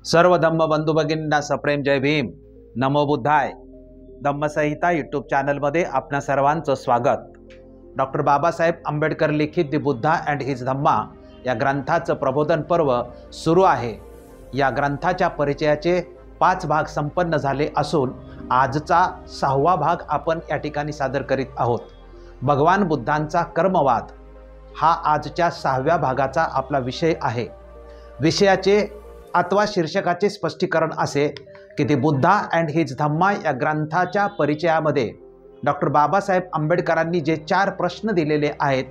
सर्व धम्म बंधू भगिनींना सप्रेम जय भीम. नमो बुद्धाय. धम्मसंहिता यूट्यूब चॅनलमध्ये आपणा सर्वांचं स्वागत. डॉक्टर बाबासाहेब आंबेडकर लिखित द बुद्धा अँड हिज धम्मा या ग्रंथाचं प्रबोधन पर्व सुरू आहे. या ग्रंथाच्या परिचयाचे 5 भाग संपन्न झाले असून आजचा 6वा भाग आपण या ठिकाणी सादर करीत आहोत. भगवान बुद्धांचा कर्मवाद हा आजच्या 6व्या भागाचा आपला विषय आहे. विषयाचे अथवा शीर्षकाचे स्पष्टीकरण असे की दी बुद्धा अँड हिज धम्मा या ग्रंथाच्या परिचयामध्ये डॉक्टर बाबासाहेब आंबेडकरांनी जे 4 प्रश्न दिलेले आहेत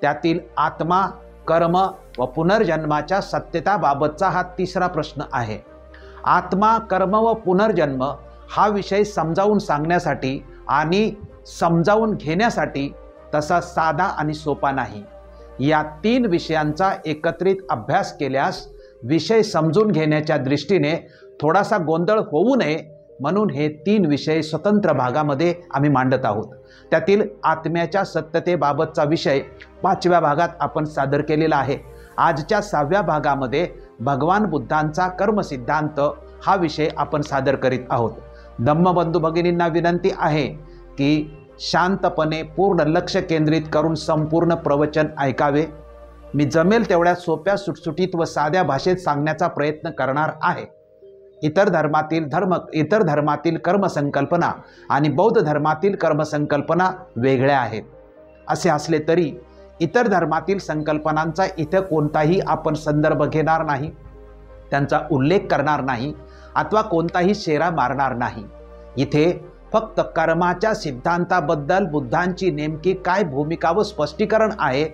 त्यातील आत्मा, कर्म व पुनर्जन्माच्या सत्यताबाबतचा हा 3रा प्रश्न आहे. आत्मा, कर्म व पुनर्जन्म हा विषय समजावून सांगण्यासाठी आणि समजावून घेण्यासाठी तसा साधा आणि सोपा नाही. या 3 विषयांचा एकत्रित अभ्यास केल्यास विषय समजून घेण्याच्या दृष्टीने थोडासा गोंधळ होऊ नये म्हणून हे 3 विषय स्वतंत्र भागामध्ये आम्ही मांडत आहोत. त्यातील आत्म्याच्या सत्यतेबाबतचा विषय 5व्या भागात आपण सादर केलेला आहे. आजच्या 6व्या भागामध्ये भगवान बुद्धांचा कर्मसिद्धांत हा विषय आपण सादर करीत आहोत. धम्मबंधू भगिनींना विनंती आहे की शांतपणे पूर्ण लक्ष केंद्रित करून संपूर्ण प्रवचन ऐकावे. मी जमेल तेवढ्या सोप्या, सुटसुटीत व साध्या भाषेत सांगण्याचा प्रयत्न करणार आहे. इतर धर्मातील कर्मसंकल्पना आणि बौद्ध धर्मातील कर्मसंकल्पना वेगळ्या आहेत. असे असले तरी इतर धर्मातील संकल्पनांचा इथे कोणताही आपण संदर्भ घेणार नाही, त्यांचा उल्लेख करणार नाही अथवा कोणताही शेरा मारणार नाही. इथे फक्त कर्माच्या सिद्धांताबद्दल बुद्धांची नेमकी काय भूमिका व स्पष्टीकरण आहे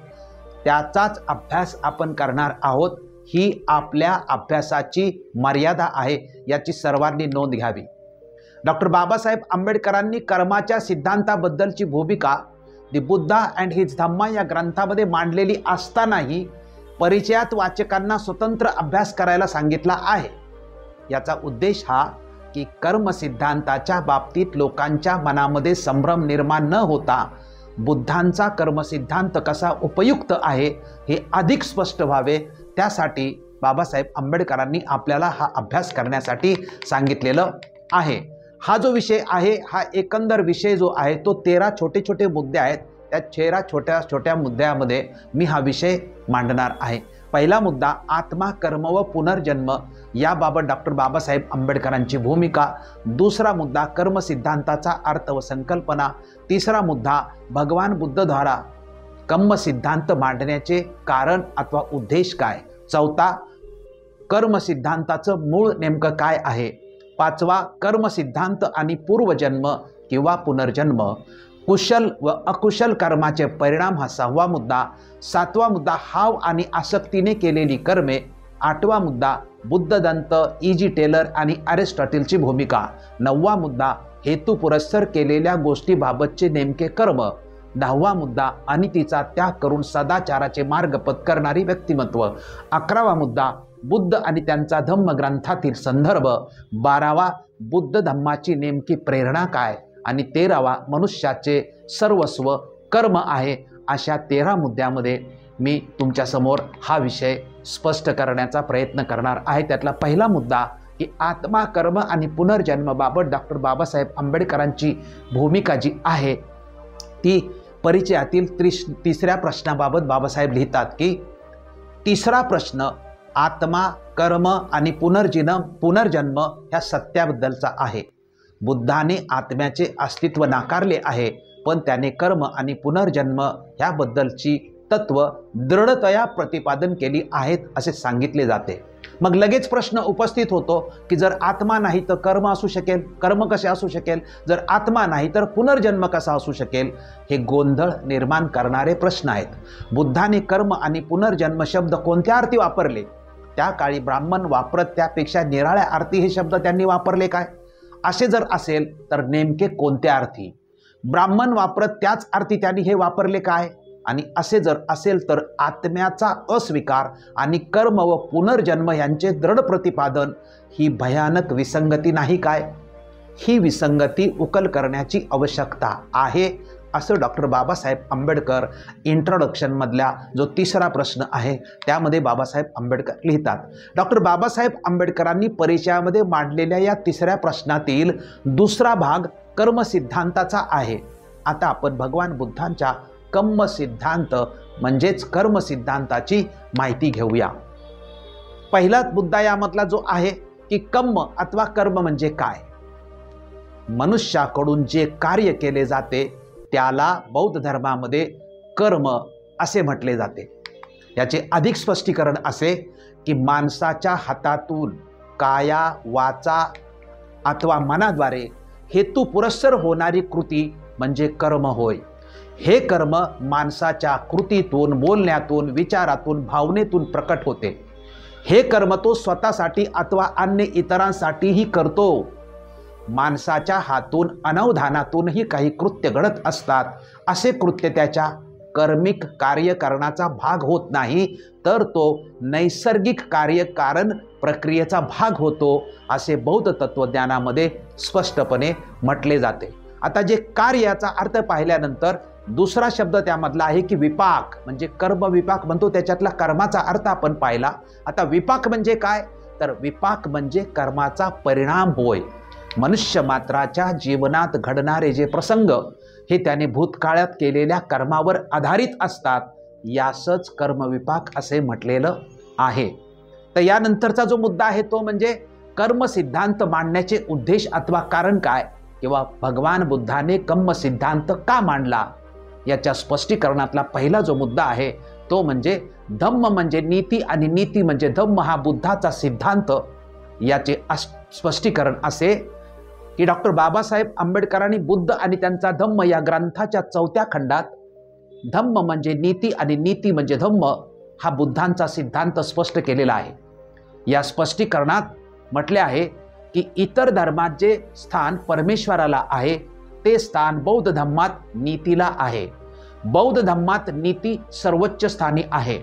त्याचाच अभ्यास आपण करणार आहोत. ही आपल्या अभ्यासाची मर्यादा आहे, याची सर्वांनी नोंद घ्यावी. डॉक्टर बाबासाहेब आंबेडकरांनी कर्माच्या सिद्धांताबद्दलची भूमिका दी बुद्धा अँड हिज धम्मा या ग्रंथामध्ये मांडलेली असतानाही परिचयात वाचकांना स्वतंत्र अभ्यास करायला सांगितला आहे. याचा उद्देश हा की कर्मसिद्धांताच्या बाबतीत लोकांच्या मनामध्ये संभ्रम निर्माण न होता बुद्धांचा कर्मसिद्धांत कसा उपयुक्त आहे हे अधिक स्पष्ट व्हावे, त्यासाठी बाबासाहेब आंबेडकरांनी आपल्याला हा अभ्यास करण्यासाठी सांगितलेलं आहे. हा जो विषय आहे, हा एकंदर विषय जो आहे तो 13 छोटे छोटे मुद्दे आहेत. त्या 13 छोट्या छोट्या मुद्द्यामध्ये मी हा विषय मांडणार आहे. पहिला मुद्दा आत्मा, कर्म व पुनर्जन्म याबाबत डॉक्टर बाबासाहेब आंबेडकरांची भूमिका. दुसरा मुद्दा कर्मसिद्धांताचा अर्थ व संकल्पना. तिसरा मुद्दा भगवान बुद्धद्वारा कर्मसिद्धांत मांडण्याचे कारण अथवा उद्देश काय. चौथा कर्मसिद्धांताचं मूळ नेमकं काय आहे. 5वा कर्मसिद्धांत आणि पूर्वजन्म किंवा पुनर्जन्म. कुशल व अकुशल कर्माचे परिणाम हा 6वा मुद्दा. 7वा मुद्दा हाव आणि आसक्तीने केलेली कर्मे. 8वा मुद्दा बुद्धदंत, E.G. टेलर आणि अरिस्टॉटलची भूमिका. 9वा मुद्दा हेतू पुरस्सर केलेल्या गोष्टीबाबतचे नेमके कर्म. 10वा मुद्दा अनितीचा त्याग करून सदाचाराचे मार्ग पत्करणारी व्यक्तिमत्व. 11वा मुद्दा बुद्ध आणि त्यांचा धम्म ग्रंथातील संदर्भ. 12वा बुद्ध धम्माची नेमकी प्रेरणा काय आणि 13वा मनुष्याचे सर्वस्व कर्म आहे. अशा 13 मुद्द्यामध्ये मी तुमच्यासमोर हा विषय स्पष्ट करण्याचा प्रयत्न करणार आहे. त्यातला पहिला मुद्दा की आत्मा, कर्म आणि पुनर्जन्माबाबत डॉक्टर बाबासाहेब आंबेडकरांची भूमिका जी आहे ती परिचयातील 3ऱ्या प्रश्नाबाबत बाबासाहेब लिहितात की 3रा प्रश्न आत्मा, कर्म आणि पुनर्जन्म ह्या सत्याबद्दलचा आहे. बुद्धाने आत्म्याचे अस्तित्व नाकारले आहे, पण त्याने कर्म आणि पुनर्जन्म ह्याबद्दलची तत्व दृढतया प्रतिपादन केली आहेत असे सांगितले जाते. मग लगेच प्रश्न उपस्थित होतो की जर आत्मा नाही तर कर्म असू शकेल, कर्म कसे असू शकेल, जर आत्मा नाही तर पुनर्जन्म कसा असू शकेल. हे गोंधळ निर्माण करणारे प्रश्न आहेत. बुद्धाने कर्म आणि पुनर्जन्म शब्द कोणत्या अर्थी वापरले, त्या काळी ब्राह्मण वापरत त्यापेक्षा निराळ्या अर्थी हे शब्द त्यांनी वापरले काय. असे जर असेल तर नेमके कोणत्या अर्थी. ब्राह्मण वापरत त्याच अर्थी त्यांनी हे वापरले काय. आणि असे जर असेल तर आत्म्याचा अस्वीकार आणि कर्म व पुनर्जन्म यांचे दृढ प्रतिपादन ही भयानक विसंगती नाही काय. ही विसंगती उकल करण्याची आवश्यकता आहे असं डॉक्टर बाबासाहेब आंबेडकर इंट्रोडक्शनमधल्या जो तिसरा प्रश्न आहे त्यामध्ये बाबासाहेब आंबेडकर लिहितात. डॉक्टर बाबासाहेब आंबेडकरांनी परिचयामध्ये मांडलेल्या या तिसऱ्या प्रश्नातील दुसरा भाग कर्मसिद्धांताचा आहे. आता आपण भगवान बुद्धांच्या कर्मसिद्धांत म्हणजेच कर्मसिद्धांताची माहिती घेऊया. पहिला मुद्दा यामधला जो आहे की कर्म अथवा कर्म म्हणजे काय. मनुष्याकडून जे कार्य केले जाते त्याला बौद्ध धर्मामध्ये कर्म असे म्हटले जाते. याचे अधिक स्पष्टीकरण असे की माणसाच्या हातातून काया वाचा अथवा मनाद्वारे हेतू पुरस्सर होणारी कृती म्हणजे कर्म होय. हे कर्म माणसाच्या कृतीतून, बोलण्यातून, विचारातून, भावनेतून प्रकट होते. हे कर्म तो स्वतःसाठी अथवा अन्य इतरांसाठीही करतो. माणसाच्या हातून अनवधानातूनही काही कृत्य घडत असतात. असे कृत्य त्याच्या कर्मिक कार्यकरणाचा भाग होत नाही, तर तो नैसर्गिक कार्यकारण प्रक्रियेचा भाग होतो असे बौद्ध तत्वज्ञानामध्ये स्पष्टपणे म्हटले जाते. आता जे कार्याचा अर्थ पाहिल्यानंतर दुसरा शब्द त्यामधला आहे की विपाक, म्हणजे कर्म विपाक म्हणतो, त्याच्यातला कर्माचा अर्थ आपण पाहिला. आता विपाक म्हणजे काय, तर विपाक म्हणजे कर्माचा परिणाम होय. मनुष्य मात्राच्या जीवनात घडणारे जे प्रसंग हे त्याने भूतकाळात केलेल्या कर्मावर आधारित असतात, यासच कर्मविपाक असे म्हटलेलं आहे. तर यानंतरचा जो मुद्दा आहे तो म्हणजे कर्मसिद्धांत मांडण्याचे उद्देश अथवा कारण काय, किंवा भगवान बुद्धाने कर्मसिद्धांत का मांडला, याच्या स्पष्टीकरणातला पहिला जो मुद्दा आहे तो म्हणजे धम्म म्हणजे नीती आणि नीती म्हणजे धम्म हा बुद्धाचा सिद्धांत. याचे स्पष्टीकरण असे की डॉक्टर बाबासाहेब आंबेडकरांनी बुद्ध आणि त्यांचा धम्म या ग्रंथाच्या 4थ्या खंडात धम्म म्हणजे नीती आणि नीती म्हणजे धम्म हा बुद्धांचा सिद्धांत स्पष्ट केलेला आहे. या स्पष्टीकरणात म्हटले आहे की इतर धर्मात जे स्थान परमेश्वराला आहे ते स्थान बौद्ध धम्मात नीतीला आहे. बौद्ध धम्मात नीती सर्वोच्च स्थानी आहे.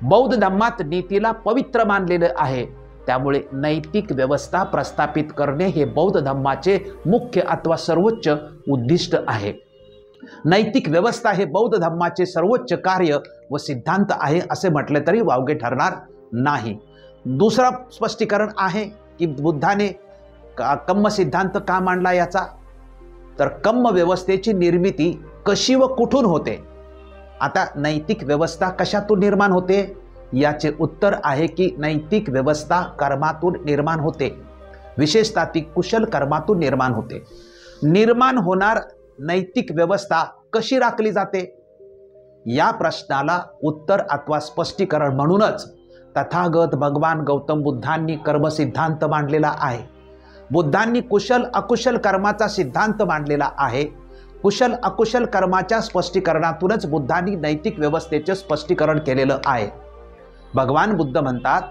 बौद्ध धम्मात नीतीला पवित्र मानलेलं आहे. त्यामुळे नैतिक व्यवस्था प्रस्थापित करणे हे बौद्ध धम्माचे मुख्य अथवा सर्वोच्च उद्दिष्ट आहे. नैतिक व्यवस्था हे बौद्ध धम्माचे सर्वोच्च कार्य व सिद्धांत आहे असे म्हटले तरी वावगे ठरणार नाही. दुसरा स्पष्टीकरण आहे की बुद्धाने कर्म सिद्धांत का मांडला याचा, तर कर्म व्यवस्थेची निर्मिती कशी व कुठून होते. आता नैतिक व्यवस्था कशातून निर्माण होते, याचे उत्तर आहे की नैतिक व्यवस्था कर्मातून निर्माण होते. विशेषतः ती कुशल कर्मातून निर्माण होते. निर्माण होणार नैतिक व्यवस्था कशी राखली जाते, या प्रश्नाला उत्तर अथवा स्पष्टीकरण म्हणूनच तथागत भगवान गौतम बुद्धांनी कर्मसिद्धांत मांडलेला आहे. बुद्धांनी कुशल अकुशल कर्माचा सिद्धांत मांडलेला आहे. कुशल अकुशल कर्माच्या स्पष्टीकरणातूनच बुद्धांनी नैतिक व्यवस्थेचे स्पष्टीकरण केलेलं आहे. भगवान बुद्ध म्हणतात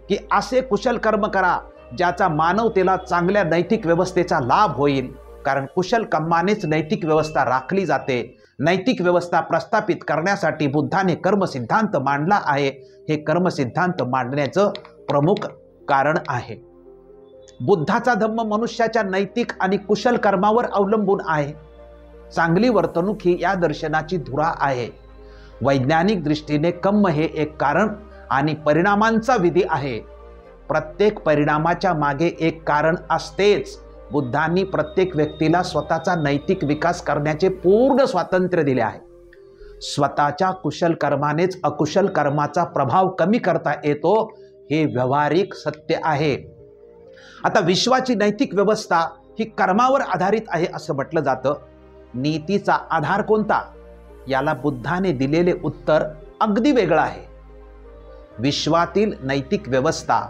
की असे कुशल कर्म करा ज्याचा मानवतेला चांगल्या नैतिक व्यवस्थेचा लाभ होईल, कारण कुशल कर्मानेच नैतिक व्यवस्था राखली जाते. नैतिक व्यवस्था प्रस्थापित करण्यासाठी बुद्धाने कर्मसिद्धांत मांडला आहे. हे कर्मसिद्धांत मांडण्याचं प्रमुख कारण आहे. बुद्धाचा धम्म मनुष्याच्या नैतिक आणि कुशल कर्मावर अवलंबून आहे. चांगली वर्तणूक ही या दर्शनाची धुरा आहे. वैज्ञानिक दृष्टीने कर्म हे एक कारण आणि परिणामांचा विधी आहे. प्रत्येक परिणामाच्या मागे एक कारण असतेच. बुद्धांनी प्रत्येक व्यक्तीला स्वतःचा नैतिक विकास करण्याचे पूर्ण स्वातंत्र्य दिले आहे. स्वतःच्या कुशल कर्मानेच अकुशल कर्माचा प्रभाव कमी करता येतो, हे व्यावहारिक सत्य आहे. आता विश्वाची नैतिक व्यवस्था ही कर्मावर आधारित आहे असं म्हटलं जातं. नीतीचा आधार कोणता, याला बुद्धाने दिलेले उत्तर अगदी वेगळं आहे. विश्वातील नैतिक व्यवस्था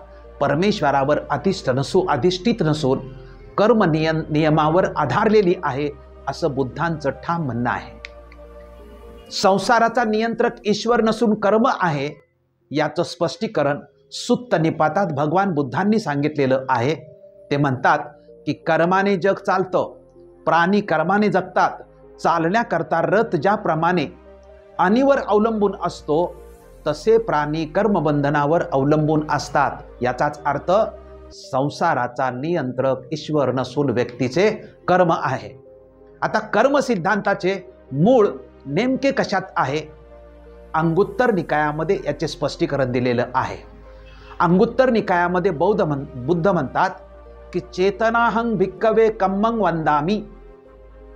परमेश्वरावर अधिष्ठित नसून कर्म नियमावर आधारलेली आहे असं बुद्धांचं ठाम म्हणणं आहे. संसाराचा नियंत्रक ईश्वर नसून कर्म आहे, याचं स्पष्टीकरण सुत्त निपातात भगवान बुद्धांनी सांगितलेलं आहे. ते म्हणतात की कर्माने जग चालतं, प्राणी कर्माने जगतात. चालण्याकरता रथ ज्याप्रमाणे अनिवर अवलंबून असतो तसे प्राणी कर्मबंधनावर अवलंबून असतात. याचाच अर्थ संसाराचा नियंत्रक ईश्वर नसून व्यक्तीचे कर्म आहे. आता कर्म सिद्धांताचे मूळ नेमके कशात आहे? अंगुत्तर निकायामध्ये याचे स्पष्टीकरण दिलेलं आहे. अंगुत्तर निकायामध्ये बुद्ध म्हणतात की चेतनाहं भिक्कवे कम्मं वंदामी.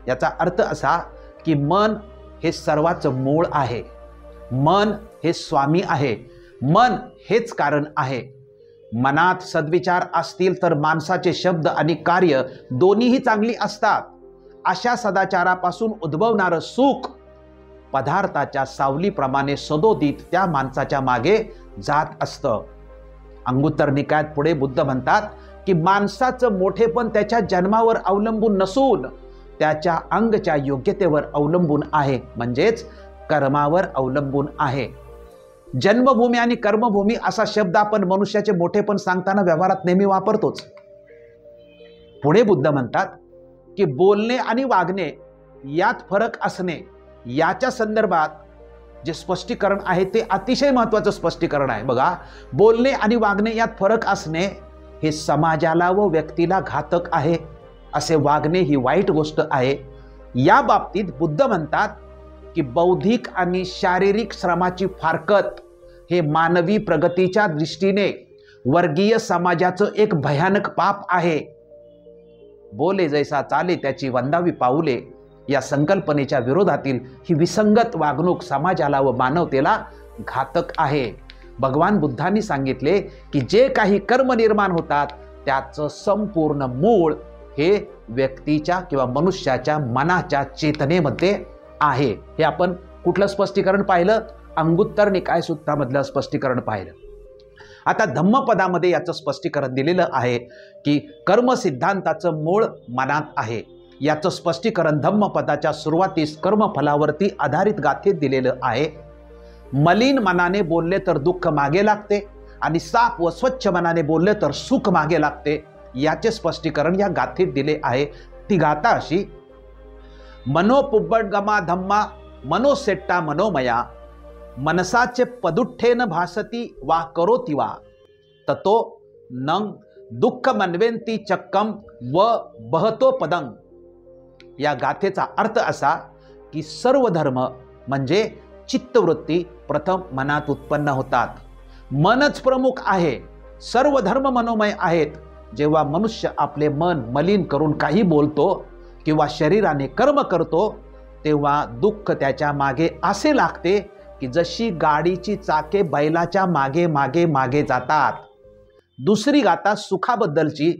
याचा अर्थ असा की मन हे सर्वाचं मूळ आहे, मन हे स्वामी आहे, मन हेच कारण आहे. मनात सद्विचार असतील तर माणसाचे शब्द आणि कार्य दोन्हीही चांगली असतात. अशा सदाचारापासून उद्भवणारं सुख पदार्थाच्या सावलीप्रमाणे सदोदित त्या माणसाच्या मागे जात असतं. अंगुत्तर निकायात पुढे बुद्ध म्हणतात की माणसाचं मोठेपण त्याच्या जन्मावर अवलंबून नसून त्याच्या अंगच्या योग्यतेवर अवलंबून आहे, म्हणजेच कर्मावर अवलंबून आहे. जन्मभूमी आणि कर्मभूमी असा शब्द आपण मनुष्याचे मोठेपण सांगताना व्यवहारात नेहमी वापरतोच. पुढे बुद्ध म्हणतात की बोलणे आणि वागणे यात फरक असणे, याच्या संदर्भात जे स्पष्टीकरण आहे ते अतिशय महत्त्वाचं स्पष्टीकरण आहे. बघा, बोलणे आणि वागणे यात फरक असणे हे समाजाला व व्यक्तीला घातक आहे. असे वागणे ही वाईट गोष्ट आहे. या बाबतीत बुद्ध म्हणतात की बौद्धिक आणि शारीरिक श्रमाची फारकत हे मानवी प्रगतीच्या दृष्टीने वर्गीय समाजाचं एक भयानक पाप आहे. बोले जैसा चाले त्याची वंदावी पाऊले या संकल्पनेच्या विरोधातील ही विसंगत वागणूक समाजाला व मानवतेला घातक आहे. भगवान बुद्धांनी सांगितले की जे काही कर्म निर्माण होतात त्याचं संपूर्ण मूळ हे व्यक्तीच्या किंवा मनुष्याच्या मनाच्या चेतनेमध्ये आहे. हे आपण कुठलं स्पष्टीकरण पाहिलं? अंगुत्तर निकाय सूत्रामधलं स्पष्टीकरण पाहिलं. आता धम्मपदामध्ये याचं स्पष्टीकरण दिलेलं आहे की कर्म सिद्धांताचं मूळ मनात आहे. याचं स्पष्टीकरण धम्मपदाच्या सुरुवातीस कर्मफलावरती आधारित गाथेत दिलेलं आहे. मलिन मनाने बोलले तर दुःख मागे लागते आणि साफ व स्वच्छ मनाने बोलले तर सुख मागे लागते. याचे स्पष्टीकरण या गाथेत दिले आहे. ती गाथा अशी: मनोपुब्बडगमा धम्मा मनोसेट्टा मनोमया मनसाचे पदुठ्ठेन भासती वा करोति वा ततो नंग दुःख मनवेंती चक्कम व बहतो पदंग. या गाथेचा अर्थ असा की सर्व धर्म म्हणजे चित्तवृत्ती प्रथम मनात उत्पन्न होतात. मनच प्रमुख आहे. सर्व धर्म मनोमय आहेत. जेव्हा मनुष्य आपले मन मलिन करून काही बोलतो किंवा शरीराने कर्म करतो तेव्हा दुःख त्याच्या मागे असे लागते की जशी गाडीची चाके बैलाच्या मागे मागे मागे जातात. दुसरी गाथा सुखाबद्दलची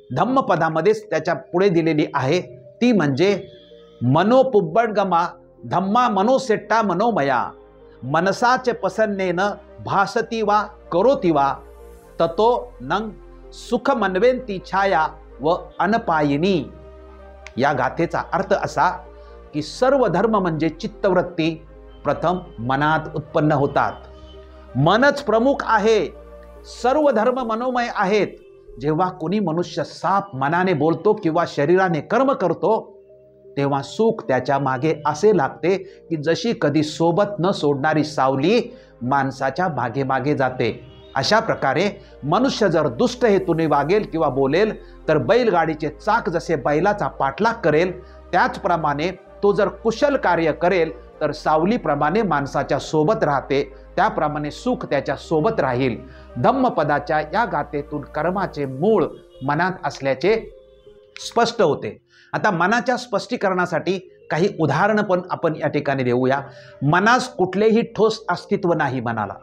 धम्मपदामध्येच त्याच्या पुढे दिलेली आहे. ती म्हणजे मनोपुब्बडगमा धम्मा मनोसेट्टा मनोमया मनसाचे पसन्नेन भासती वा करोति वा ततो नंग सुख मनवेंती छाया व अनपायिनी. या गाथेचा अर्थ असा की सर्व धर्म म्हणजे चित्तवृत्ती प्रथम मनात उत्पन्न होतात. मनच प्रमुख आहे. सर्व धर्म मनोमय आहेत. जेव्हा कोणी मनुष्य साफ मनाने बोलतो किंवा शरीराने कर्म करतो तेव्हा सुख त्याच्या मागे असे लागते की जशी कधी सोबत न सोडणारी सावली माणसाच्या मागे मागे जाते. अशा प्रकारे मनुष्य जर दुष्ट हेतूने वागेल किंवा बोलेल तर बैलगाडीचे चाक जसे बैलाचा पाठलाग करेल त्याचप्रमाणे तो जर कुशल कार्य करेल तर सावलीप्रमाणे माणसाच्या सोबत राहते. त्याप्रमाणे सुख त्याच्या सोबत राहील. धम्मपदाच्या या गाथेतून कर्माचे मूळ मनात असल्याचे स्पष्ट होते. आता मनाच्या स्पष्टीकरणासाठी काही उदाहरणं पण आपण या ठिकाणी देऊया. मनास कुठलेही ठोस अस्तित्व नाही. मनाला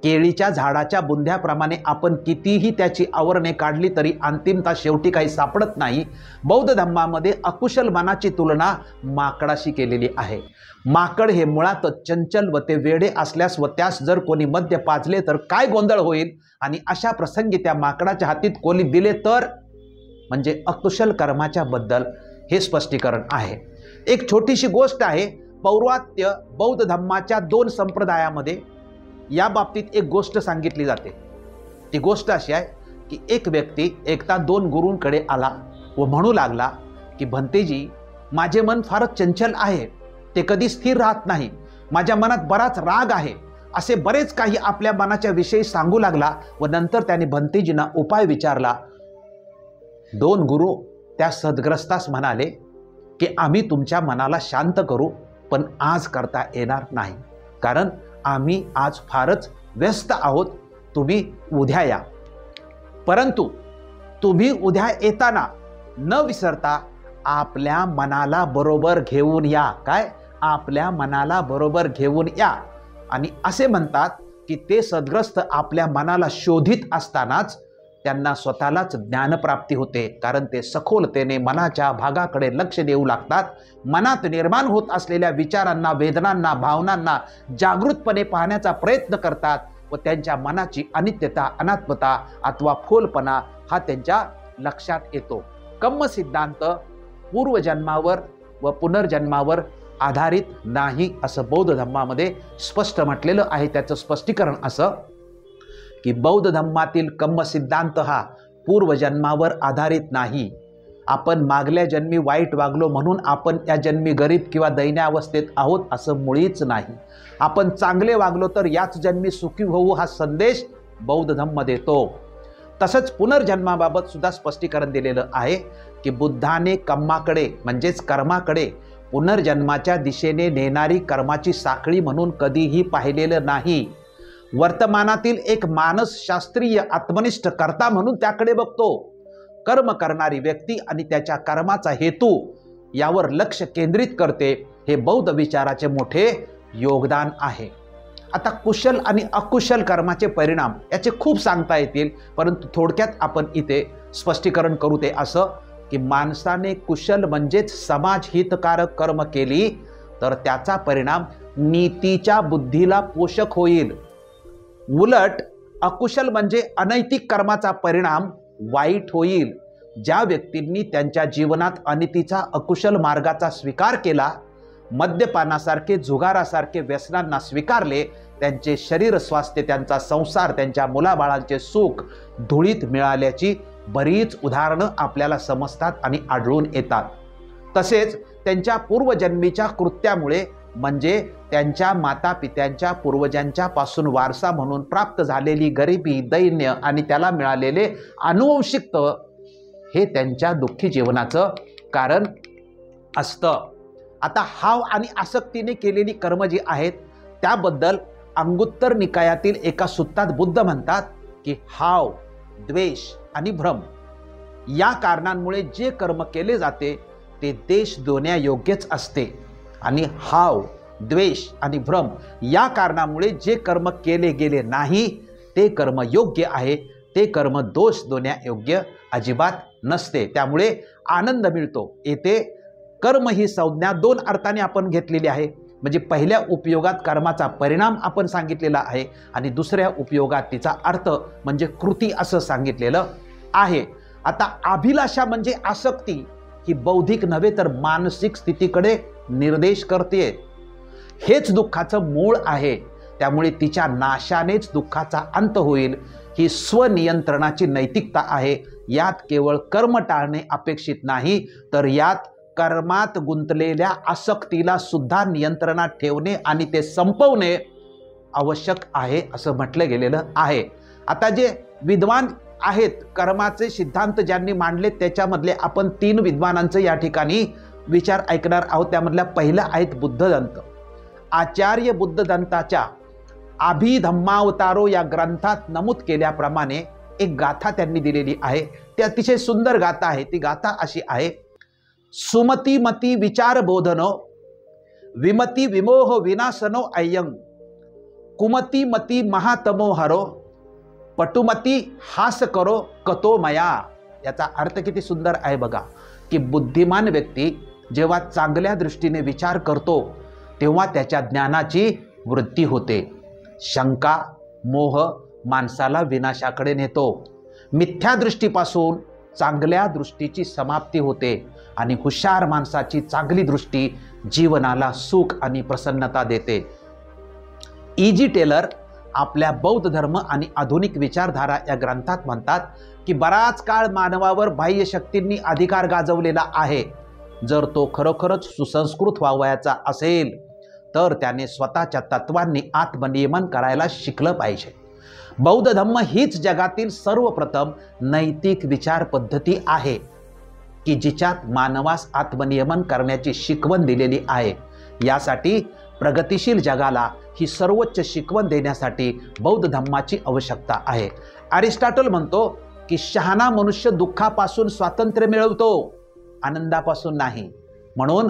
केळीच्या झाडाच्या बुंध्याप्रमाणे आपण कितीही त्याची आवरणे काढली तरी अंतिमता शेवटी काही सापडत नाही. बौद्ध धम्मामध्ये अकुशल मनाची तुलना माकडाशी केलेली आहे. माकड हे मुळातच चंचल व ते वेडे असल्यास व त्यास जर कोणी मद्य पाजले तर काय गोंधळ होईल आणि अशा प्रसंगी त्या माकडाच्या हातीत कोणी दिले तर, म्हणजे अकुशल कर्माच्या बद्दल हे स्पष्टीकरण आहे. एक छोटीशी गोष्ट आहे. पौर्वात्य बौद्ध धम्माच्या 2 संप्रदायामध्ये या बाबतीत एक गोष्ट सांगितली जाते. ती गोष्ट अशी आहे की एक व्यक्ती एकदा 2 गुरूंकडे आला व म्हणू लागला की भंतेजी, माझे मन फारच चंचल आहे. ते कधी स्थिर राहत नाही. माझ्या मनात बराच राग आहे. असे बरेच काही आपल्या मनाच्या विषयी सांगू लागला व नंतर त्याने भंतेजींना उपाय विचारला. 2 गुरु त्या सद्ग्रस्तास म्हणाले की आम्ही तुमच्या मनाला शांत करू, पण आज करता येणार नाही, कारण आम्ही आज फारच व्यस्त आहोत, तुम्ही उद्या या. परंतु तुम्ही उद्या येताना न विसरता आपल्या मनाला बरोबर घेऊन या. काय? आपल्या मनाला बरोबर घेऊन या. आणि असे म्हणतात की ते सद्ग्रस्त आपल्या मनाला शोधित असतानाच त्यांना स्वतःलाच ज्ञानप्राप्ती होते, कारण ते सखोलतेने मनाच्या भागाकडे लक्ष देऊ लागतात. मनात निर्माण होत असलेल्या विचारांना, वेदनांना, भावनांना जागृतपणे पाहण्याचा प्रयत्न करतात व त्यांच्या मनाची अनित्यता, अनात्मता अथवा फोलपणा हा त्यांच्या लक्षात येतो. कम्म सिद्धांत पूर्वजन्मावर व पुनर्जन्मावर आधारित नाही असं बौद्ध धम्मामध्ये स्पष्ट म्हटलेलं आहे. त्याचं स्पष्टीकरण असं की बौद्ध धम्मातील कम्म सिद्धांत हा पूर्वजन्मावर आधारित नाही. आपण मागल्या जन्मी वाईट वागलो म्हणून आपण या जन्मी गरीब किंवा दैन्यावस्थेत आहोत असं मुळीच नाही. आपण चांगले वागलो तर याच जन्मी सुखी होऊ हा संदेश बौद्ध धम्म देतो. तसंच पुनर्जन्माबाबत सुद्धा स्पष्टीकरण दिलेलं आहे की बुद्धाने कम्माकडे म्हणजेच कर्माकडे पुनर्जन्माच्या दिशेने नेणारी कर्माची साखळी म्हणून कधीही पाहिलेलं नाही. वर्तमानातील एक मानसशास्त्रीय आत्मनिष्ठ कर्ता म्हणून त्याकडे बघतो. कर्म करणारी व्यक्ती आणि त्याच्या कर्माचा हेतू यावर लक्ष केंद्रित करते. हे बौद्ध विचाराचे मोठे योगदान आहे. आता कुशल आणि अकुशल कर्माचे परिणाम याचे खूप सांगता येतील, परंतु थोडक्यात आपण इथे स्पष्टीकरण करू ते असं की माणसाने कुशल म्हणजेच समाज हितकारक कर्म केली तर त्याचा परिणाम नीतीच्या बुद्धीला पोषक होईल. उलट अकुशल म्हणजे अनैतिक कर्माचा परिणाम वाईट होईल. ज्या व्यक्तींनी त्यांच्या जीवनात अनितीचा, अकुशल मार्गाचा स्वीकार केला, मद्यपानासारखे, जुगारासारखे व्यसनांना स्वीकारले, त्यांचे शरीर स्वास्थ्य, त्यांचा संसार, त्यांच्या मुलाबाळांचे सुख धुळीत मिळाल्याची बरीच उदाहरणं आपल्याला समजतात आणि आढळून येतात. तसेच त्यांच्या पूर्वजन्मीच्या कृत्यामुळे म्हणजे त्यांच्या मातापित्यांच्या पूर्वजांच्या पासून वारसा म्हणून प्राप्त झालेली गरिबी, दैन्य आणि त्याला मिळालेले आनुवंशिकत्व हे त्यांच्या दुःखी जीवनाचं कारण असतं. आता हाव आणि आसक्तीने केलेली कर्म जी आहेत त्याबद्दल अंगुत्तर निकायातील एका सुत्तात बुद्ध म्हणतात की हाव, द्वेष आणि भ्रम या कारणांमुळे जे कर्म केले जाते ते देश देण्यायोग्यच असते, आणि हाव, द्वेष आणि भ्रम या कारणामुळे जे कर्म केले गेले नाही ते कर्म योग्य आहे, ते कर्म दोष देण्यायोग्य अजिबात नसते. त्यामुळे आनंद मिळतो. येथे कर्म ही संज्ञा दोन अर्थाने आपण घेतलेली आहे. म्हणजे पहिल्या उपयोगात कर्माचा परिणाम आपण सांगितलेला आहे आणि दुसऱ्या उपयोगात तिचा अर्थ म्हणजे कृती असं सांगितलेलं आहे. आता अभिलाषा म्हणजे आसक्ती ही बौद्धिक नव्हे तर मानसिक स्थितीकडे निर्देश करते. हेच दुःखाचं मूळ आहे. त्यामुळे तिच्या नाशानेच दुःखाचा अंत होईल. ही स्वनियंत्रणाची नैतिकता आहे. यात केवळ कर्म टाळणे अपेक्षित नाही, तर यात कर्मात गुंतलेल्या आसक्तीला सुद्धा नियंत्रणात ठेवणे आणि ते संपवणे आवश्यक आहे असं म्हटलं गेलेलं आहे. आता जे विद्वान आहेत, कर्माचे सिद्धांत ज्यांनी मांडले त्याच्यामधले आपण 3 विद्वानांचे या ठिकाणी विचार ऐकणार आहोत. त्यामधल्या पहिला आहेत बुद्धदंत. आचार्य बुद्धदंताच्या अभिधम्मावतारो या ग्रंथात नमूद केल्याप्रमाणे एक गाथा त्यांनी दिलेली आहे. ती अतिशय सुंदर गाथा आहे. ती गाथा अशी आहे: सुमती मती विचार बोधनो, विमती विमोह विनाशनो अय्यं, कुमती मती महातमो हरो, पटुमती हास करो कतो मया. याचा अर्थ किती सुंदर आहे बघा, की बुद्धिमान व्यक्ती जेव्हा चांगल्या दृष्टीने विचार करतो तेव्हा त्याच्या ज्ञानाची वृद्धी होते. शंका, मोह माणसाला विनाशाकडे नेतो. मिथ्या दृष्टीपासून चांगल्या दृष्टीची समाप्ती होते आणि हुशार माणसाची चांगली दृष्टी जीवनाला सुख आणि प्रसन्नता देते. E.G. टेलर आपल्या बौद्ध धर्म आणि आधुनिक विचारधारा या ग्रंथात म्हणतात की बराच काळ मानवावर बाह्य शक्तींनी अधिकार गाजवलेला आहे. जर तो खरोखरच सुसंस्कृत व्हावयाचा असेल तर त्याने स्वतःच्या तत्वांनी आत्मनियमन करायला शिकलं पाहिजे. बौद्ध धम्म हीच जगातील सर्वप्रथम नैतिक विचार पद्धती आहे. की जिच्यात मानवास आत्मनियमन करण्याची शिकवण दिलेली आहे। यासाठी प्रगतिशील जगाला ही सर्वोच्च शिकवण देण्यासाठी बौद्ध धम्माची आवश्यकता आहे। अरिस्टॉटल म्हणतो की शहाणा मनुष्य दुःखापासून स्वातंत्र्य मिळवतो, आनंदापासून नाही। म्हणून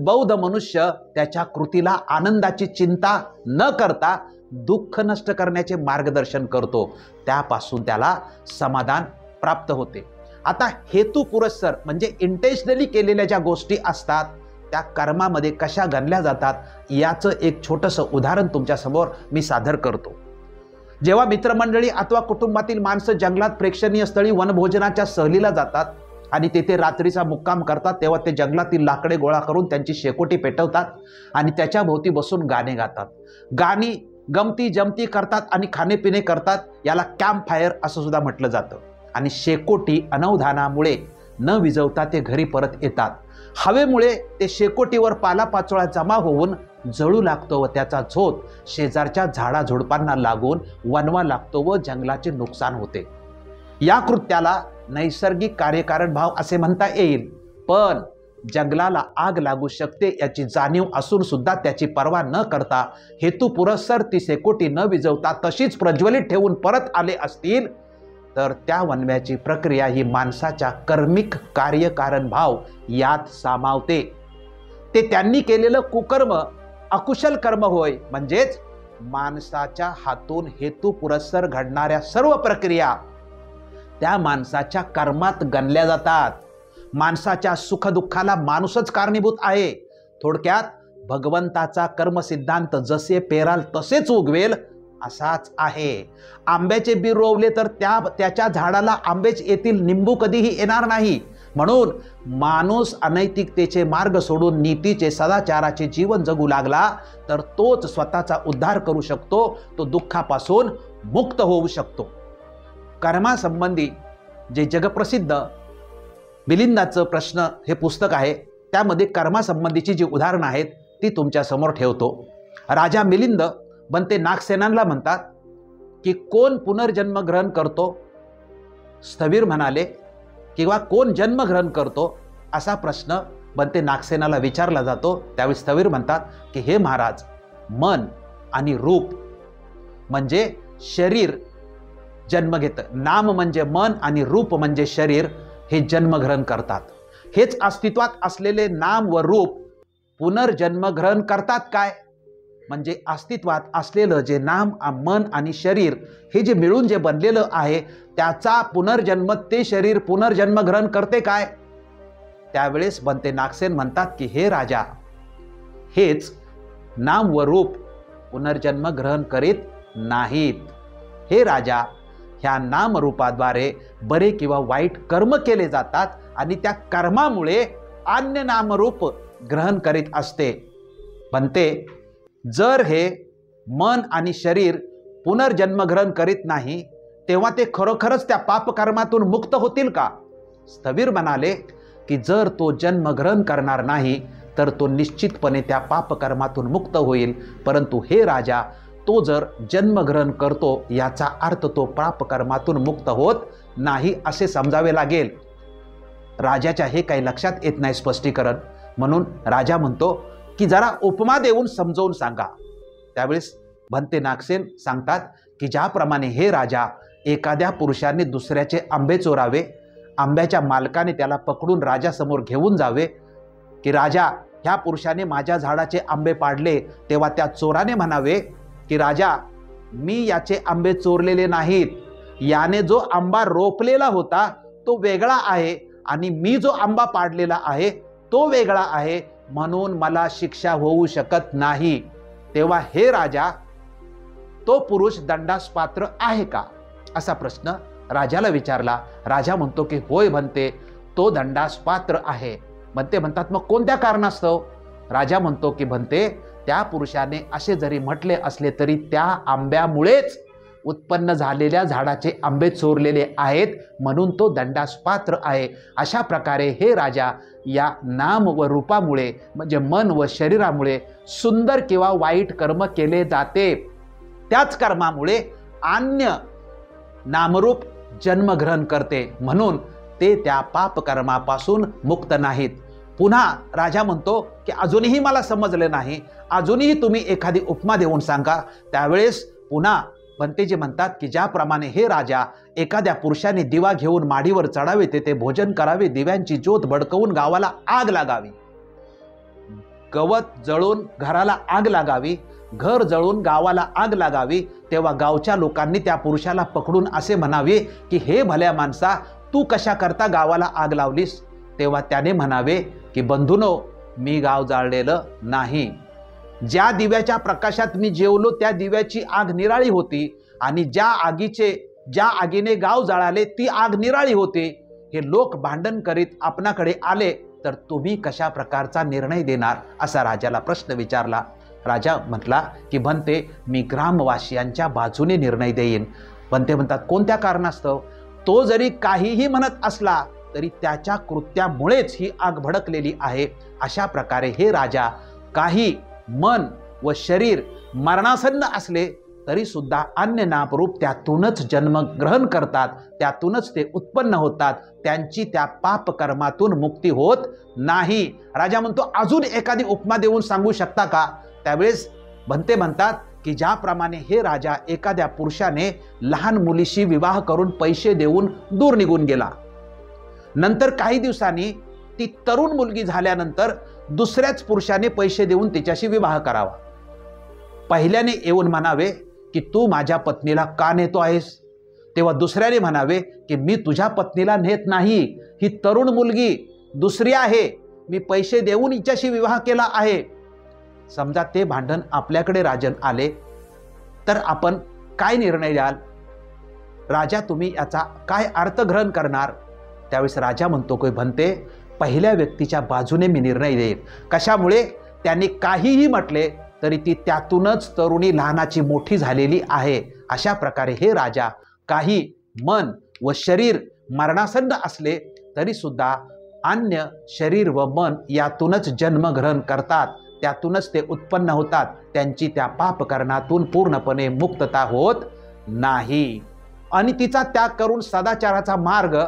बौद्ध मनुष्य त्याच्या कृतीला आनंदाची चिंता न करता दुःख नष्ट करण्याचे मार्गदर्शन करतो, त्यापासून त्याला समाधान प्राप्त होते। आता हेतू पुरस्सर म्हणजे इंटेन्शनली केलेल्या ज्या गोष्टी असतात त्या कर्मामध्ये कशा गणल्या जातात याचं एक छोटंसं उदाहरण तुमच्यासमोर मी सादर करतो। जेव्हा मित्रमंडळी अथवा कुटुंबातील माणसं जंगलात प्रेक्षणीय स्थळी वनभोजनाच्या सहलीला जातात आणि तेथे रात्रीचा मुक्काम करतात, तेव्हा ते जंगलातील लाकडे गोळा करून त्यांची शेकोटी पेटवतात आणि त्याच्या भोवती बसून गाणे गातात, गाणी गमती जमती करतात आणि खाणेपिणे करतात। याला कॅम्प फायर असं सुद्धा म्हटलं जातं। आणि शेकोटी अनवधानामुळे न विझवता ते घरी परत येतात। हवेमुळे ते शेकोटीवर पालापाचोळा जमा होऊन जळू लागतो व त्याचा झोत शेजारच्या झाडाझुडपांना लागून वणवा लागतो व जंगलाचे नुकसान होते। या कृत्याला नैसर्गिक कार्यकारण भाव असे म्हणता येईल, पण जंगलाला आग लागू शकते याची जाणीव असून सुद्धा त्याची पर्वा न करता हेतू पुरस्सर ती शेकोटी न विझवता तशीच प्रज्वलित ठेवून परत आले असतील तर त्या वणव्याची प्रक्रिया ही माणसाच्या कर्मिक कार्यकारण भाव यात सामावते। ते त्यांनी केलेलं कुकर्म अकुशल कर्म होय। म्हणजेच माणसाच्या हातून हेतू पुरस्सर घडणाऱ्या सर्व प्रक्रिया त्या माणसाच्या कर्मात गणल्या जातात। माणसाच्या सुखदुःखाला माणूसच कारणीभूत आहे। थोडक्यात भगवंताचा कर्म सिद्धांत जसे पेराल तसेच उगवेल असाच आहे। आंब्याचे बी रोवले तर त्याच्या झाडाला आंबेच येतील, निंबू कधीही येणार नाही। म्हणून माणूस अनैतिकतेचे मार्ग सोडून नीतीचे सदाचाराचे जीवन जगू लागला तर तोच स्वतःचा उद्धार करू शकतो, तो दुःखापासून मुक्त होऊ शकतो। कर्मासंबंधी जे जगप्रसिद्ध मिलिंदाचं प्रश्न हे पुस्तक आहे, त्यामध्ये कर्मासंबंधीची जी उदाहरणं आहेत ती तुमच्या समोर ठेवतो। राजा मिलिंद बनते नागसेनांना म्हणतात की कोण पुनर्जन्म ग्रहण करतो? स्थवीर म्हणाले किंवा कोण जन्म ग्रहण करतो असा प्रश्न बनते नागसेनाला विचारला जातो। त्यावेळी स्थवीर म्हणतात की हे महाराज, मन आणि रूप म्हणजे शरीर जन्म घेतं। नाम म्हणजे मन आणि रूप म्हणजे शरीर हे जन्मग्रहण करतात। हेच अस्तित्वात असलेले नाम व रूप पुनर्जन्म ग्रहण करतात काय? म्हणजे अस्तित्वात असलेलं जे नाम मन आणि शरीर हे जे मिळून जे बनलेलं आहे त्याचा पुनर्जन्म ते शरीर पुनर्जन्म ग्रहण करते काय? त्यावेळेस बनते नागसेन म्हणतात की हे राजा, हेच नाम व रूप पुनर्जन्म ग्रहण करीत नाहीत। हे राजा, ह्या नामरूपाद्वारे बरे किंवा वाईट कर्म केले जातात आणि त्या कर्मामुळे अन्य नामरूप ग्रहण करीत असते। बनते जर हे मन आणि शरीर पुनर्जन्म ग्रहण करीत नाही तेव्हा ते खरोखरच त्या पापकर्मातून मुक्त होतील का? स्थवीर म्हणाले की जर तो जन्म ग्रहण करणार नाही तर तो निश्चितपणे त्या पापकर्मातून मुक्त होईल, परंतु हे राजा, तो जर जन्मग्रहण करतो याचा अर्थ तो पापकर्मातून मुक्त होत नाही असे समजावे लागेल। राजाच्या हे काही लक्षात येत नाही स्पष्टीकरण, म्हणून राजा म्हणतो की जरा उपमा देऊन समजावून सांगा। त्यावेळेस बनते नागसेन सांगतात की ज्याप्रमाणे हे राजा, एखाद्या पुरुषाने दुसऱ्याचे आंबे चोरावे, आंब्याच्या मालकाने त्याला पकडून राजासमोर घेऊन जावे की राजा, ह्या पुरुषाने माझ्या झाडाचे आंबे पाडले, तेव्हा त्या चोराने म्हणावे की राजा, मी याचे आंबे चोरलेले नाहीत, याने जो आंबा रोपलेला होता तो वेगळा आहे आणि मी जो आंबा पाडलेला आहे तो वेगळा आहे, म्हणून मला शिक्षा होऊ शकत नाही। तेव्हा हे राजा, तो पुरुष दंडास पात्र आहे का असा प्रश्न राजाला विचारला। राजा म्हणतो की होय बनते, तो दंडास पात्र आहे। बनते म्हणतात मग कोणत्या कारणास्तव? राजा म्हणतो की बनते, त्या पुरुषाने असे जरी म्हटले असले तरी त्या आंब्यामुळेच उत्पन्न झालेल्या झाडाचे आंबे चोरलेले आहेत, म्हणून तो दंडास पात्र आहे। अशा प्रकारे हे राजा, या नाम व रूपामुळे म्हणजे मन व शरीरामुळे सुंदर किंवा वाईट कर्म केले जाते, त्याच कर्मामुळे अन्य नामरूप जन्मग्रहण करते। म्हणून ते त्या पापकर्मापासून मुक्त नाहीत. पुन्हा राजा म्हणतो की अजूनही मला समजले नाही, अजूनही तुम्ही एखादी उपमा देऊन सांगा. त्यावेळेस पुन्हा भंतेजी म्हणतात की ज्याप्रमाणे हे राजा, एखाद्या पुरुषाने दिवा घेऊन माडीवर चढावे, तेथे भोजन करावे, दिव्यांची ज्योत भडकवून गावाला आग लागावी, गवत जळून घराला आग लागावी, घर जळून गावाला आग लागावी, तेव्हा गावच्या लोकांनी त्या पुरुषाला पकडून असे म्हणावे की हे भल्या माणसा, तू कशा करता गावाला आग लावलीस? तेव्हा त्याने म्हणावे की बंधूनो, मी गाव जाळलेलं नाही. ज्या दिव्याच्या प्रकाशात मी जेवलो त्या दिव्याची आग निराळी होती, आणि ज्या आगीने गाव जळाले ती आग निराळी होती. हे लोक भांडण करीत आपणाकडे आले तर तुम्ही कशा प्रकारचा निर्णय देणार, असा राजाला प्रश्न विचारला. राजा म्हटला की भंते, मी ग्रामवासियांच्या बाजूने निर्णय देईन. भंते म्हणतात कोणत्या कारणास्तव? तो जरी काहीही म्हणत असला तरी त्याच्या कृत्यामुळेच ही आग भडकलेली आहे. अशा प्रकारे हे राजा, काही मन व शरीर मरणासन्न असले तरी सुद्धा अन्य नामरूप त्यातूनच जन्मग्रहण करतात, त्यातूनच ते उत्पन्न होतात, त्यांची त्या पापकर्मातून मुक्ती होत नाही. राजा म्हणतो अजून एखादी उपमा देऊन सांगू शकता का? त्यावेळेस भंते म्हणतात की ज्याप्रमाणे हे राजा, एखाद्या पुरुषाने लहान मुलीशी विवाह करून पैसे देऊन दूर निघून गेला, नंतर काही दिवसांनी ती तरुण मुलगी झाल्यानंतर दुसऱ्याच पुरुषाने पैसे देऊन तिच्याशी विवाह करावा. पहिल्याने येऊन म्हणावे की तू माझ्या पत्नीला का नेतो आहेस? तेव्हा दुसऱ्याने म्हणावे की मी तुझ्या पत्नीला नेत नाही, ही तरुण मुलगी दुसरी आहे, मी पैसे देऊन हिच्याशी विवाह केला आहे. समजा ते भांडण आपल्याकडे राजन आले तर आपण काय निर्णय द्याल? राजा, तुम्ही याचा काय अर्थ ग्रहण करणार? त्यावेळेस राजा म्हणतो की भंते, पहिल्या व्यक्तीच्या बाजूने मी निर्णय देईन. कशामुळे? त्यांनी काहीही म्हटले तरी ती त्यातूनच तरुणी लहानाची मोठी झालेली आहे. अशा प्रकारे हे राजा, काही मन व शरीर मरणासन्न असले तरी सुद्धा अन्य शरीर व मन यातूनच जन्मग्रहण करतात, त्यातूनच ते उत्पन्न होतात, त्यांची त्या पापकर्मातून पूर्णपणे मुक्तता होत नाही. आणि तिचा त्याग करून सदाचाराचा मार्ग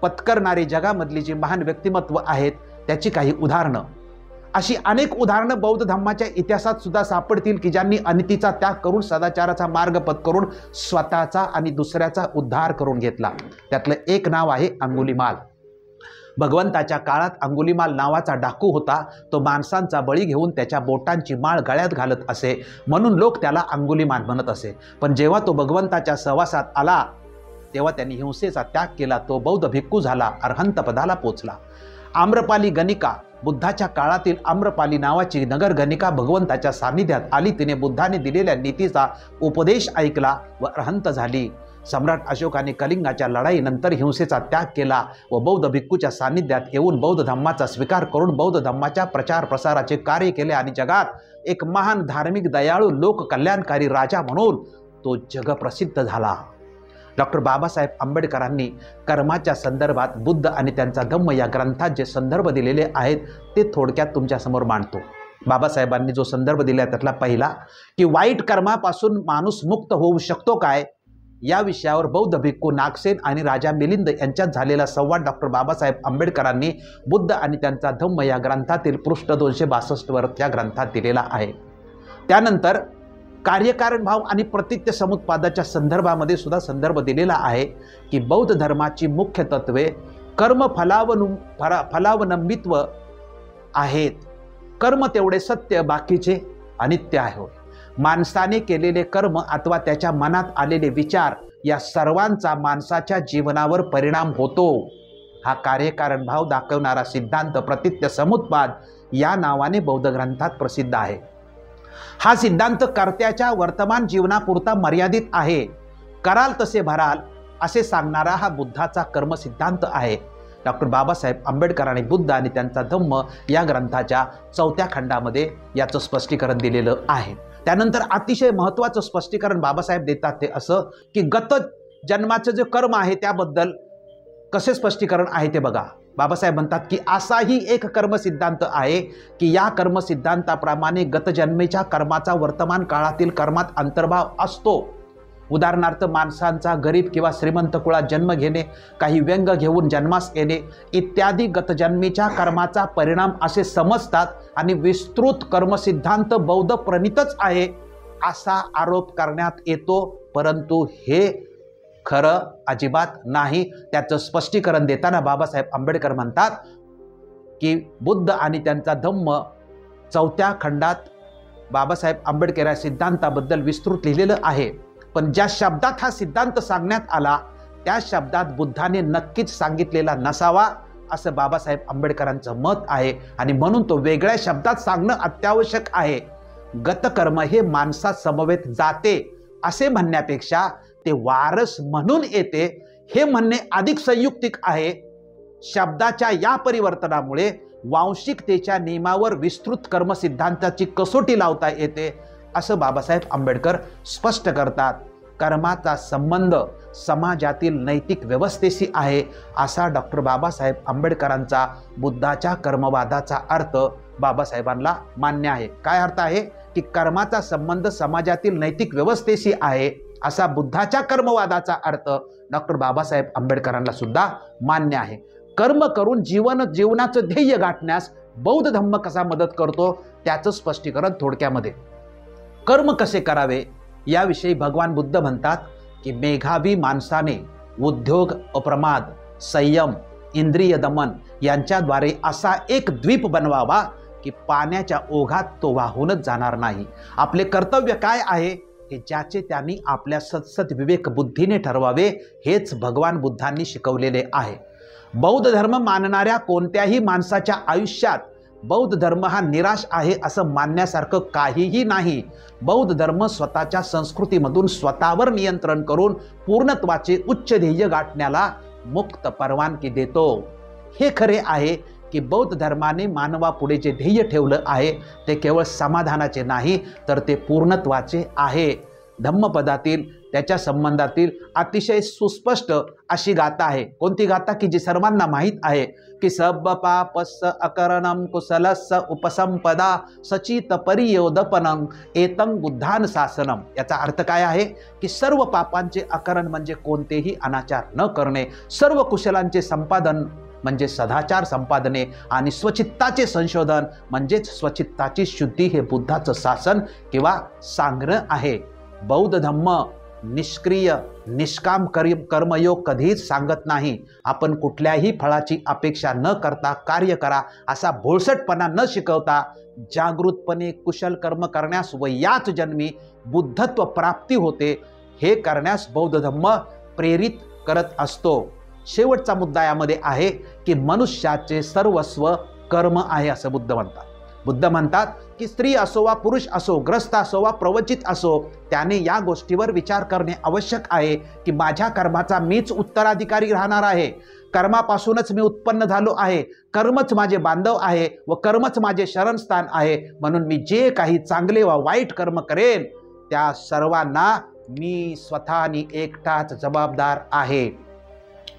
पत्करणारी जगामधली जी महान व्यक्तिमत्व आहेत त्याची काही उदाहरणं, अशी अनेक उदाहरणं बौद्ध धर्माच्या इतिहासात सुद्धा सापडतील की ज्यांनी अनितीचा त्याग करून सदाचाराचा मार्ग पत्करून स्वतःचा आणि दुसऱ्याचा उद्धार करून घेतला. त्यातलं एक नाव आहे अंगुलीमाल. भगवंताच्या काळात अंगुलीमाल नावाचा डाकू होता. तो माणसांचा बळी घेऊन त्याच्या बोटांची माळ गळ्यात घालत असे, म्हणून लोक त्याला अंगुलीमाल म्हणत असे. पण जेव्हा तो भगवंताच्या सहवासात आला तेव्हा त्यांनी हिंसेचा त्याग केला. तो बौद्ध भिक्खू झाला, अरहंत पदाला पोचला. आम्रपाली गणिका, बुद्धाच्या काळातील आम्रपाली नावाची नगर गणिका भगवंताच्या सान्निध्यात आली. तिने बुद्धाने दिलेल्या नीतीचा उपदेश ऐकला व अरहंत झाली. सम्राट अशोकाने कलिंगाच्या लढाईनंतर हिंसेचा त्याग केला व बौद्ध भिक्खूच्या सान्निध्यात येऊन बौद्ध धम्माचा स्वीकार करून बौद्ध धम्माच्या प्रचार प्रसाराचे कार्य केले आणि जगात एक महान धार्मिक, दयाळू, लोककल्याणकारी राजा म्हणून तो जगप्रसिद्ध झाला. डॉक्टर बाबासाहेब आंबेडकरांनी कर्माच्या संदर्भात बुद्ध आणि त्यांचा धम्म या ग्रंथात जे संदर्भ दिलेले आहेत ते थोडक्यात तुमच्यासमोर मांडतो. बाबासाहेबांनी जो संदर्भ दिला त्यातला पहिला की वाईट कर्मापासून माणूस मुक्त होऊ शकतो काय, या विषयावर बौद्ध भिक्खू नागसेन आणि राजा मिलिंद यांच्यात झालेला संवाद डॉक्टर बाबासाहेब आंबेडकरांनी बुद्ध आणि त्यांचा धम्म या ग्रंथातील पृष्ठ 262 वर त्या ग्रंथात दिलेला आहे. त्यानंतर कार्यकारण भाव आणि प्रतीत्य समुत्पादाच्या संदर्भामध्ये सुद्धा संदर्भ दिलेला आहे की बौद्ध धर्माची मुख्य तत्वे कर्म फलावलंबित्व आहेत. कर्म तेवढे सत्य, बाकीचे अनित्य आहे. माणसाने केलेले कर्म अथवा त्याच्या मनात आलेले विचार या सर्वांचा माणसाच्या जीवनावर परिणाम होतो. हा कार्यकारण भाव दाखवणारा सिद्धांत प्रतीत्य समुत्पाद या नावाने बौद्ध ग्रंथात प्रसिद्ध आहे. हा सिद्धांत कर्त्याच्या वर्तमान जीवनापुरता मर्यादित आहे. कराल तसे भराल असे सांगणारा हा बुद्धाचा कर्म सिद्धांत आहे. डॉक्टर बाबासाहेब आंबेडकरांनी बुद्ध आणि त्यांचा धम्म या ग्रंथाच्या 4थ्या खंडामध्ये याचं स्पष्टीकरण दिलेलं आहे. त्यानंतर अतिशय महत्त्वाचं स्पष्टीकरण बाबासाहेब देतात ते असं की गत जन्माचं जे कर्म आहे त्याबद्दल कसे स्पष्टीकरण आहे ते बघा. बाबासाहेब म्हणतात की असाही एक कर्म सिद्धांत आहे की या कर्म सिद्धांताप्रमाणे गतजन्मेच्या कर्माचा वर्तमान काळातील कर्मात अंतर्भाव असतो. उदाहरणार्थ माणसांचा गरीब किंवा श्रीमंत कुळात जन्म घेणे, काही व्यंग घेऊन जन्मास येणे इत्यादी गतजन्मीच्या कर्माचा परिणाम असे समजतात आणि विस्तृत कर्मसिद्धांत बौद्ध प्रणीतच आहे असा आरोप करण्यात येतो, परंतु हे खरं अजिबात नाही। त्याचं स्पष्टीकरण देताना बाबासाहेब आंबेडकर म्हणतात की बुद्ध आणि त्यांचा धम्म 4थ्या खंडात बाबासाहेब आंबेडकर या सिद्धांताबद्दल विस्तृत लिहिलेलं आहे, पण ज्या शब्दात हा सिद्धांत सांगण्यात आला त्या शब्दात बुद्धाने नक्कीच सांगितलेला नसावा असं बाबासाहेब आंबेडकरांचं मत आहे आणि म्हणून तो वेगळ्या शब्दात सांगणं अत्यावश्यक आहे। गतकर्म हे माणसा समवेत जाते असे म्हणण्यापेक्षा ते वारस म्हणून येते हे म्हणणे अधिक संयुक्तिक आहे। शब्दाच्या या परिवर्तनामुळे वांशिकतेच्या नियमावर विस्तृत कर्मसिद्धांताची कसोटी लावता येते असं बाबासाहेब आंबेडकर स्पष्ट करतात। कर्माचा संबंध समाजातील नैतिक व्यवस्थेशी आहे असा डॉक्टर बाबासाहेब आंबेडकरांचा बुद्धाच्या कर्मवादाचा अर्थ बाबासाहेबांना मान्य आहे। काय अर्थ आहे की कर्माचा संबंध समाजातील नैतिक व्यवस्थेशी आहे असा बुद्धाच्या कर्मवादाचा अर्थ डॉक्टर बाबासाहेब आंबेडकरांना सुद्धा मान्य आहे। कर्म करून जीवनाचं ध्येय गाठण्यास बौद्ध धम्म कसा मदत करतो त्याचं स्पष्टीकरण थोडक्यामध्ये। कर्म कसे करावे याविषयी भगवान बुद्ध म्हणतात की मेधावी माणसाने उद्योग, अप्रमाद, संयम, इंद्रिय दमन यांच्याद्वारे असा एक द्वीप बनवावा की पाण्याच्या ओघात तो वाहूनच जाणार नाही। आपले कर्तव्य काय आहे हे ज्याचे त्यांनी आपल्या सत्सत विवेक बुद्धीने ठरवावे हेच भगवान बुद्धांनी शिकवलेले आहे। बौद्ध धर्म मानणाऱ्या कोणत्याही माणसाच्या आयुष्यात बौद्ध धर्म हा निराश आहे असं मानण्यासारखं काहीही नाही। बौद्ध धर्म स्वतःच्या संस्कृतीमधून स्वतःवर नियंत्रण करून पूर्णत्वाचे उच्च ध्येय गाठण्याला मुक्त परवानगी देतो। हे खरे आहे की बौद्ध धर्माने मानवापुढे जे ध्येय ठेवलं आहे ते केवळ समाधानाचे नाही तर ते पूर्णत्वाचे आहे। धम्मपदातील त्याच्या संबंधातील अतिशय सुस्पष्ट अशी गाथा आहे। कोणती गाथा की जी सर्वांना माहीत आहे की सब पापस्य अकरणम कुशलस्य उपसंपदा सचित परियोदपनं एतं बुद्धान शासनम। याचा अर्थ काय आहे की सर्व पापांचे अकरण म्हणजे कोणतेही अनाचार न करणे, सर्व कुशलांचे संपादन म्हणजे सदाचार संपादने आणि स्वचित्ताचे संशोधन म्हणजेच स्वचित्ताची शुद्धी हे बुद्धाचं शासन किंवा सांगणं आहे। बौद्ध धम्म निष्क्रिय निष्काम कर्मयोग कधीच सांगत नाही। आपण कुठल्याही फळाची अपेक्षा न करता कार्य करा असा भोळसटपणा न शिकवता जागृतपणे कुशल कर्म करण्यास व याच जन्मी बुद्धत्व प्राप्ती होते हे करण्यास बौद्ध धम्म प्रेरित करत असतो। शेवटचा मुद्दा यामध्ये आहे की मनुष्याचे सर्वस्व कर्म आहे असं बुद्ध म्हणतात। बुद्ध म्हणतात की स्त्री असो वा पुरुष असो, ग्रस्त असो वा प्रवचित असो, त्याने या गोष्टीवर विचार करणे आवश्यक आहे की माझ्या कर्माचा मीच उत्तराधिकारी राहणार आहे। कर्मापासूनच मी उत्पन्न झालो आहे, कर्मच माझे बांधव आहे व कर्मच माझे शरणस्थान आहे, म्हणून मी जे काही चांगले व वाईट कर्म करेन त्या सर्वांना मी स्वतःनी एकटाच जबाबदार आहे।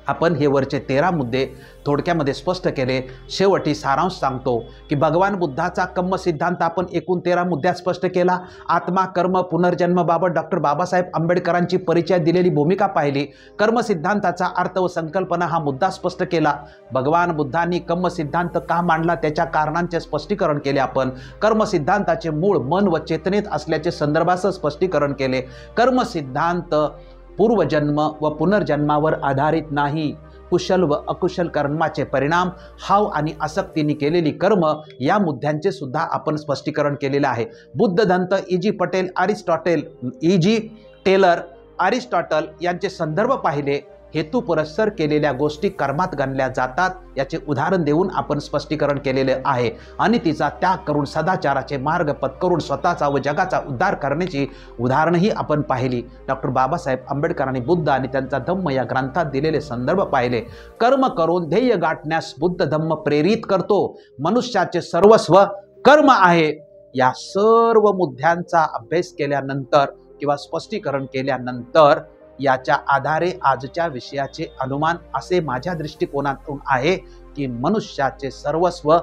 आपण हे वरचे 13 मुद्दे थोडक्यामध्ये स्पष्ट केले। शेवटी सारांश सांगतो की भगवान बुद्धाचा कर्म सिद्धांत आपण एकूण 13 मुद्द्यात स्पष्ट केला। आत्मा, कर्म, पुनर्जन्माबाबत डॉक्टर बाबासाहेब आंबेडकरांची परिचय दिलेली भूमिका पाहिली। कर्म सिद्धांताचा अर्थ व संकल्पना हा मुद्दा स्पष्ट केला। भगवान बुद्धांनी कर्म सिद्धांत का मांडला त्याच्या कारणांचे स्पष्टीकरण केले। आपण कर्म सिद्धांताचे मूळ मन व चेतनेत असल्याचे संदर्भासह स्पष्टीकरण केले। कर्म सिद्धांत पूर्वजन्म व पुनर्जन्मावर आधारित नाही। कुशल व अकुशल कर्माचे परिणाम, हाव आणि आसक्तीने केलेली कर्म या मुद्द्यांचे सुद्धा आपण स्पष्टीकरण केलेले आहे। बुद्धदंत, E.G. Patel, E.G. Teller, Aristotle यांचे संदर्भ पाहिले। हेतू पुरस्सर केलेल्या गोष्टी कर्मात गणल्या जातात याचे उदाहरण देऊन आपण स्पष्टीकरण केलेले आहे। आणि तिचा त्याग करून सदाचाराचे मार्ग पत्करून स्वतःचा व जगाचा उद्धार करण्याची उदाहरणही आपण पाहिली। डॉक्टर बाबासाहेब आंबेडकरांनी बुद्ध आणि त्यांचा धम्म या ग्रंथात दिलेले संदर्भ पाहिले। कर्म करून ध्येय गाठण्यास बुद्ध धम्म प्रेरित करतो। मनुष्याचे सर्वस्व कर्म आहे। या सर्व मुद्द्यांचा अभ्यास केल्यानंतर किंवा स्पष्टीकरण केल्यानंतर याच्या आधारे आजच्या विषयाचे अनुमान असे माझ्या दृष्टिकोनातून आहे की मनुष्याचे सर्वस्व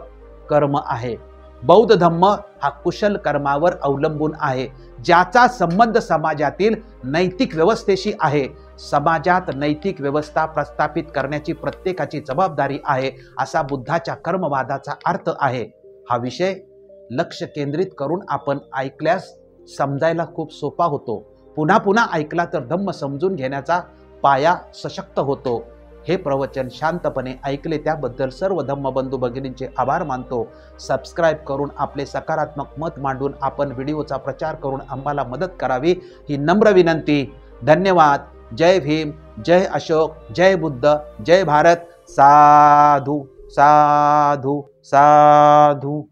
कर्म आहे। बौद्ध धम्म हा कुशल कर्मावर अवलंबून आहे, ज्याचा संबंध समाजातील नैतिक व्यवस्थेशी आहे। समाजात नैतिक व्यवस्था प्रस्थापित करण्याची प्रत्येकाची जबाबदारी आहे, असा बुद्धाच्या कर्मवादाचा अर्थ आहे। हा विषय लक्ष केंद्रित करून आपण ऐकल्यास समजायला खूप सोपा होतो। पुन्हा पुन्हा ऐकला तर धम्म समजून घेण्याचा पाया सशक्त होतो। हे प्रवचन शांतपणे ऐकले त्याबद्दल सर्व धम्मबंधू भगिनींचे आभार मानतो। सबस्क्राईब करून आपले सकारात्मक मत मांडून आपण व्हिडिओचा प्रचार करून आम्हाला मदत करावी ही नम्र विनंती। धन्यवाद। जय भीम, जय अशोक, जय बुद्ध, जय भारत। साधु साधु साधु।